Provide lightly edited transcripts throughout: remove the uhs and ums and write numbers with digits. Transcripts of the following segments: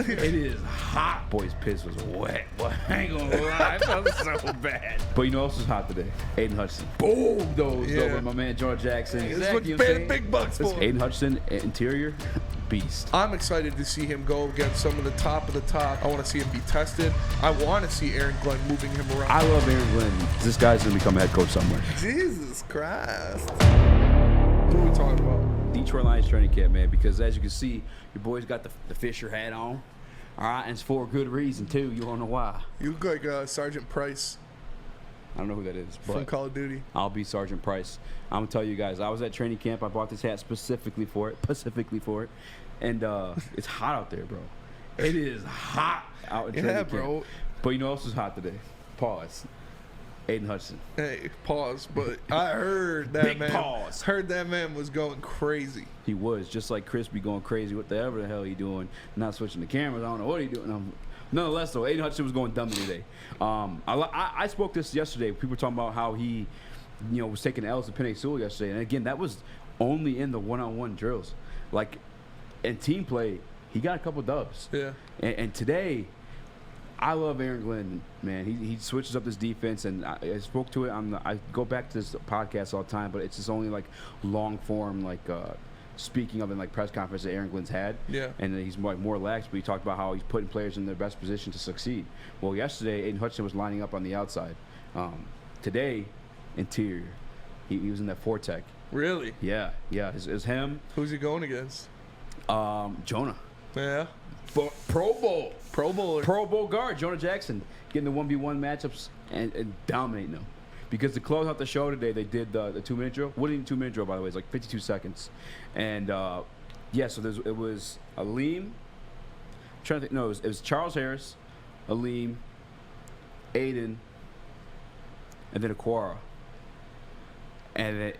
It is hot. Boy's piss was wet. Boy, I ain't gonna lie. It felt so bad. But you know what else was hot today? Aidan Hutchinson. Boom! Those over my man George Jackson. That's what you pay the big bucks for. Aidan Hutchinson, interior, beast. I'm excited to see him go against some of the top. I want to see him be tested. I want to see Aaron Glenn moving him around. I love Aaron Glenn. This guy's going to become a head coach somewhere. Jesus Christ. What are we talking about? Detroit Lions training camp, man, because as you can see, your boy's got the Fisher hat on. All right, and it's for a good reason, too. You don't know why. You look like Sergeant Price. I don't know who that is. But from Call of Duty. I'll be Sergeant Price. I'm going to tell you guys, I was at training camp. I bought this hat specifically for it. And it's hot out there, bro. It is hot out in training camp. Bro. But you know what else is hot today? Pause. Aidan Hutchinson. Hey, pause. But I heard that Big man. Pause. Heard that man was going crazy. He was just like Crispy going crazy. Whatever the hell he doing? Not switching the cameras. I don't know what he doing. Nonetheless, though, Aidan Hutchinson was going dummy today. I spoke this yesterday. People were talking about how he, was taking L's to Penei Sewell yesterday, and again, that was only in the one-on-one drills. Like, in team play, he got a couple dubs. Yeah. And today, I love Aaron Glenn, man. He switches up his defense, and I spoke to it I go back to this podcast all the time, but it's just only like long form, speaking of in like press conference that Aaron Glenn's had. Yeah. And he's more relaxed, but he talked about how he's putting players in their best position to succeed. Well, yesterday, Aidan Hutchinson was lining up on the outside. Today, interior. He was in that four-tech. Really? Yeah. It was him. Who's he going against? Jonah. Yeah. Pro Bowl. Pro Bowler. Pro Bowl guard, Jonah Jackson, getting the 1v1 matchups and dominating them. Because to close out the show today, they did the 2-minute drill. What is a 2-minute drill, by the way? It's like 52 seconds. And, so it was Aleem. Trying to think. No, it was Charles Harris, Aleem, Aidan, and then Aquara. And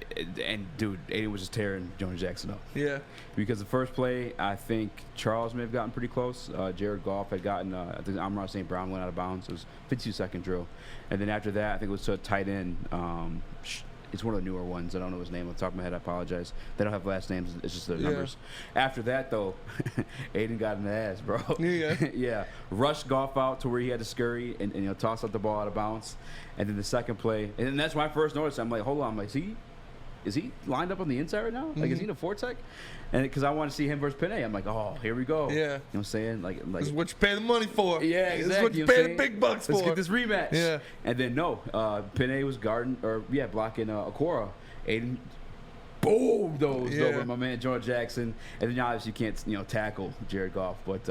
dude, Aidan was just tearing Jonah Jackson up. Yeah. Because the first play, I think Charles may have gotten pretty close. Jared Goff had gotten, I think Amon St. Brown went out of bounds. It was a 52-second drill. And then after that, I think it was to a tight end. It's one of the newer ones. I don't know his name off the top of my head. I apologize. They don't have last names. It's just their numbers. After that, though, Aidan got in the ass, bro. Yeah. Yeah. Rushed Goff out to where he had to scurry and toss out the ball out of bounds. And then the second play, and then that's my first notice. I'm like, hold on. I'm like, is he lined up on the inside right now? Like, is he in a four-tech? And because I want to see him versus Penei. I'm like, oh, here we go. Yeah. You know what I'm saying? Like this is what you pay the money for. Yeah, exactly. This is what you pay the big bucks for. Let's get this rematch. Yeah. And then Penei was blocking Aquara. Aidan, boom, those over my man George Jackson. And then obviously you can't tackle Jared Goff, but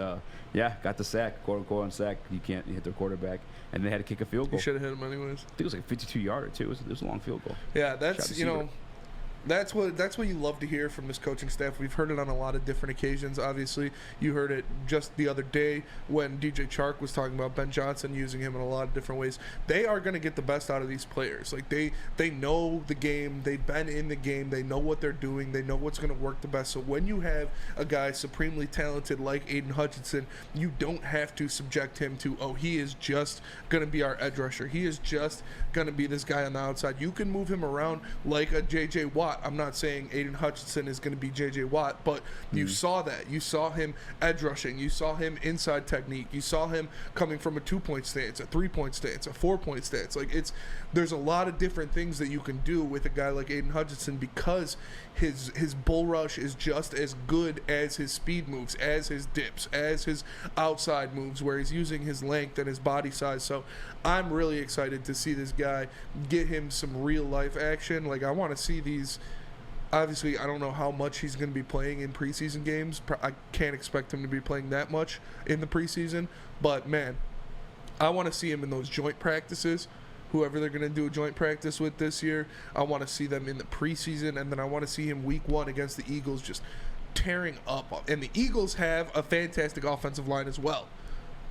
got the sack, quote unquote on sack. You can't hit their quarterback, and they had to kick a field goal. You should have hit him anyways. I think it was like a 52-yarder too. It was a long field goal. Yeah, that's That's what you love to hear from this coaching staff. We've heard it on a lot of different occasions. Obviously, you heard it just the other day when DJ Chark was talking about Ben Johnson using him in a lot of different ways. They are going to get the best out of these players. Like they know the game. They've been in the game. They know what they're doing. They know what's going to work the best. So when you have a guy supremely talented like Aidan Hutchinson, you don't have to subject him to, he is just going to be our edge rusher. He is just going to be this guy on the outside. You can move him around like a J.J. Watt. I'm not saying Aidan Hutchinson is going to be J.J. Watt, but you saw that. You saw him edge rushing. You saw him inside technique. You saw him coming from a 2-point stance, a 3-point stance, a 4-point stance. There's a lot of different things that you can do with a guy like Aidan Hutchinson because his bull rush is just as good as his speed moves, as his dips, as his outside moves, where he's using his length and his body size. So I'm really excited to see this guy get him some real life action. I want to see these. Obviously, I don't know how much he's going to be playing in preseason games. I can't expect him to be playing that much in the preseason. But, man, I want to see him in those joint practices. Whoever they're going to do a joint practice with this year, I want to see them in the preseason. And then I want to see him week 1 against the Eagles just tearing up. And the Eagles have a fantastic offensive line as well.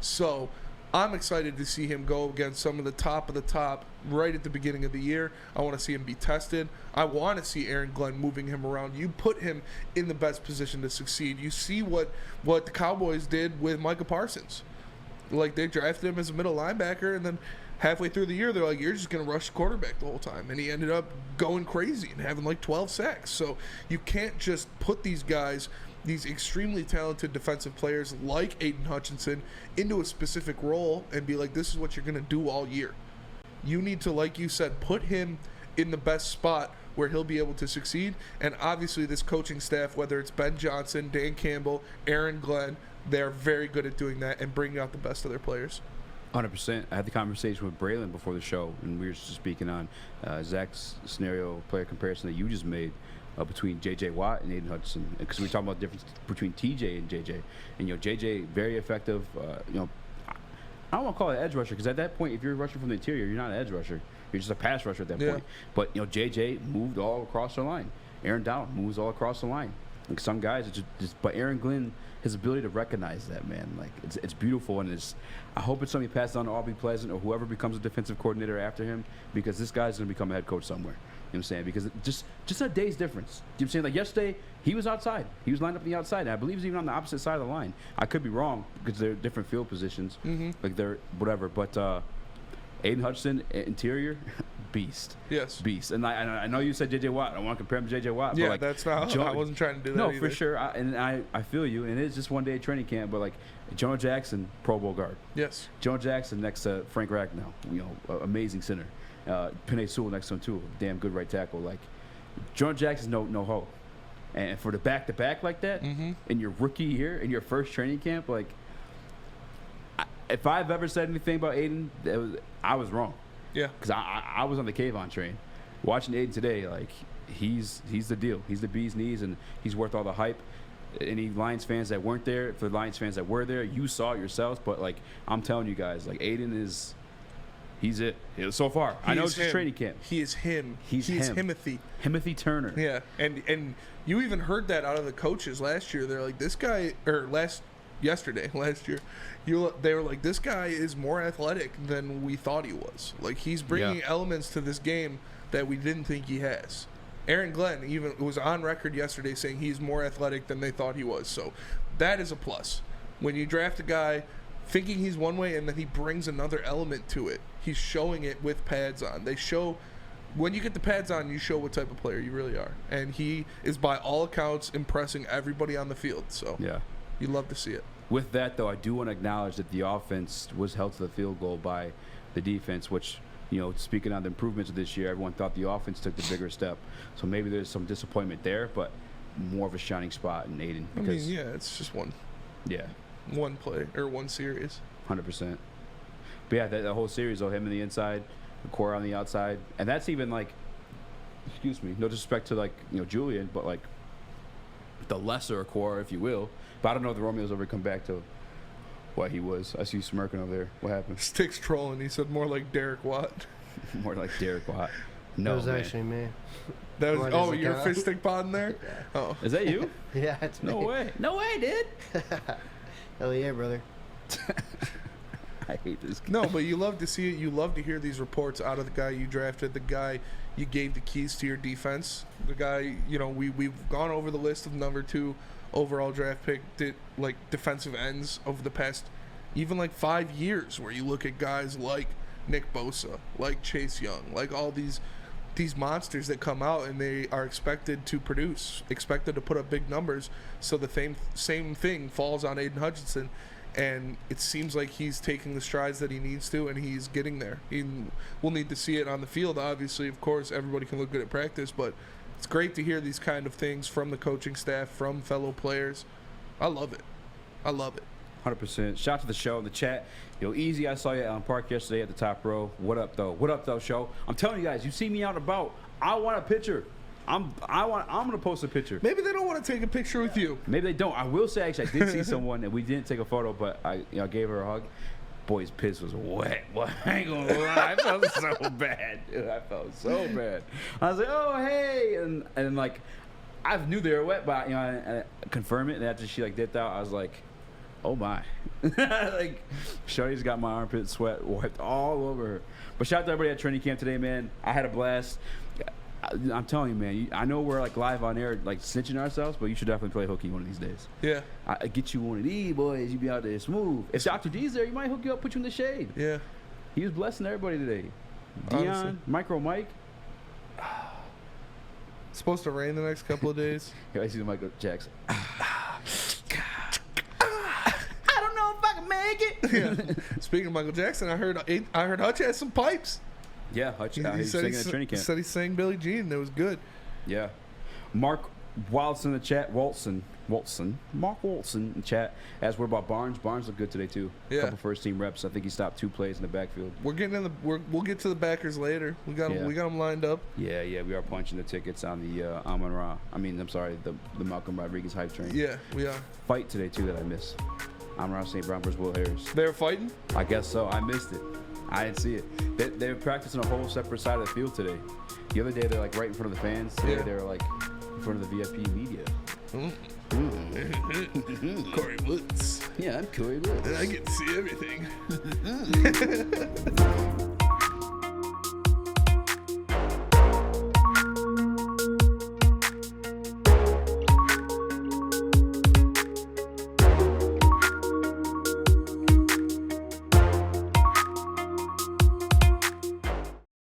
So I'm excited to see him go against some of the top right at the beginning of the year. I want to see him be tested. I want to see Aaron Glenn moving him around. You put him in the best position to succeed. You see what the Cowboys did with Micah Parsons. They drafted him as a middle linebacker and then halfway through the year, they're like, you're just going to rush the quarterback the whole time. And he ended up going crazy and having like 12 sacks. So you can't just put these guys, these extremely talented defensive players like Aidan Hutchinson, into a specific role and be like, this is what you're going to do all year. You need to, like you said, put him in the best spot where he'll be able to succeed. And obviously this coaching staff, whether it's Ben Johnson, Dan Campbell, Aaron Glenn, they're very good at doing that and bringing out the best of their players. 100%. I had the conversation with Braylon before the show, and we were just speaking on Zach's scenario player comparison that you just made between J.J. Watt and Aidan Hutchinson, because we were talking about the difference between T.J. and J.J. And, J.J. very effective. I don't want to call it edge rusher, because at that point, if you're rushing from the interior, you're not an edge rusher. You're just a pass rusher at that point. But, J.J. moved all across the line. Aaron Donald moves all across the line. Like some guys, it's just but Aaron Glenn, his ability to recognize that, man, like it's beautiful, and I hope it's something he passes on to Aubrey Pleasant or whoever becomes a defensive coordinator after him, because this guy's going to become a head coach somewhere. You know what I'm saying? Because just a day's difference. You know what I'm saying? Like yesterday, he was outside. He was lined up on the outside. And I believe he's even on the opposite side of the line. I could be wrong because they're different field positions. Like they're whatever. But Aidan Hutchinson, interior, beast. Yes. Beast. And I know you said J.J. Watt. I don't want to compare him to J.J. Watt. Yeah, but like, that's not. I wasn't trying to do that. No, either. for sure. I feel you. And it's just one day of training camp. But like Jonah Jackson, Pro Bowl guard. Yes. Jonah Jackson next to Frank Ragnow. Amazing center. Penei Sewell next to him too. Damn good right tackle. Like Jonah Jackson's no hoe. And for the back-to-back like that, in your rookie year, in your first training camp, like, if I've ever said anything about Aidan, I was wrong. Yeah. Because I was on the Kayvon train. Watching Aidan today, like, he's the deal. He's the bee's knees, and he's worth all the hype. Any Lions fans that weren't there, for the Lions fans that were there, you saw it yourselves. But, like, I'm telling you guys, like, Aidan is... He's it. So far. I know it's just training camp. He is him. He's Himothy. Himothy Turner. Yeah. And you even heard that out of the coaches last year. They're like, this guy, or last year, they were like, this guy is more athletic than we thought he was. Like, he's bringing elements to this game that we didn't think he has. Aaron Glenn even was on record yesterday saying he's more athletic than they thought he was. So that is a plus. When you draft a guy thinking he's one way and then he brings another element to it, he's showing it with pads on. When you get the pads on, you show what type of player you really are. And he is, by all accounts, impressing everybody on the field. So yeah, you love to see it. With that, though, I do want to acknowledge that the offense was held to the field goal by the defense, which, speaking on the improvements of this year, everyone thought the offense took the bigger step. So maybe there's some disappointment there, but more of a shining spot in Aidan. Because, it's just one play or one series. 100%. But yeah, that whole series, though, him on the inside, the core on the outside, and that's even like, excuse me, no disrespect to like Julian, but like the lesser core, if you will. But I don't know if the Romeos ever come back to what he was. I see you smirking over there. What happened? Sticks trolling. He said more like Derek Watt. More like Derek Watt. No, that was actually me. That was your fist stick pod there. Yeah. Oh, is that you? Yeah, it's no me. way. No way, dude. Hell yeah, brother. I hate this guy. No, but you love to see it. You love to hear these reports out of the guy you drafted, the guy you gave the keys to your defense, the guy, we've gone over the list of number 2 overall draft pick, like defensive ends over the past even like 5 years, where you look at guys like Nick Bosa, like Chase Young, like all these monsters that come out and they are expected to produce, expected to put up big numbers. So the same thing falls on Aidan Hutchinson. And it seems like he's taking the strides that he needs to, and he's getting there. We'll need to see it on the field, obviously. Of course, everybody can look good at practice, but it's great to hear these kind of things from the coaching staff, from fellow players. I love it. 100%. Shout out to the show in the chat. Easy, I saw you at Allen Park yesterday at the top row. What up, though? What up, though, show? I'm telling you guys, you see me out and about. I want a picture. I'm gonna post a picture. Maybe they don't want to take a picture with you. Maybe they don't. I will say, actually, I did see someone, and we didn't take a photo, but I gave her a hug. Boy's piss was wet. Well, I ain't gonna lie, I felt so bad, dude. I felt so bad. I was like, oh hey, and like, I knew they were wet, but I confirm it. And after she like dipped out, I was like, oh my, like, Shorty's got my armpit sweat wiped all over her. But shout out to everybody at training camp today, man. I had a blast. I'm telling you, man. I know we're like live on air, like snitching ourselves, but you should definitely play hooky one of these days. Yeah. I get you one of these boys. You be out there smooth. If Dr. D's there, you might hook you up, put you in the shade. Yeah. He was blessing everybody today. Dion, Honestly. Micro Mike. It's supposed to rain the next couple of days. Here I see Michael Jackson. I don't know if I can make it. Yeah. Speaking of Michael Jackson, I heard Hutch has some pipes. Yeah, Hutch. He was singing at Trinity Camp. Said he sang Billie Jean. That was good. Yeah. Mark Waltz in the chat. Mark Waltz in the chat. As we're about Barnes. Barnes looked good today too. Yeah. Couple first team reps. I think he stopped 2 plays in the backfield. We're getting in the. We'll get to the backers later. We got 'em- Yeah. We got them lined up. Yeah, we are punching the tickets on the the Malcolm Rodriguez hype train. Yeah, we are. Fight today too that I missed. Amon-Ra St. Brown versus Will Harris. They're fighting. I guess so. I missed it. I didn't see it. They were practicing a whole separate side of the field today. The other day they're like right in front of the fans. Today Yeah. they were like in front of the VIP media. Corey Woods. Yeah, I'm Corey Woods. I get to see everything.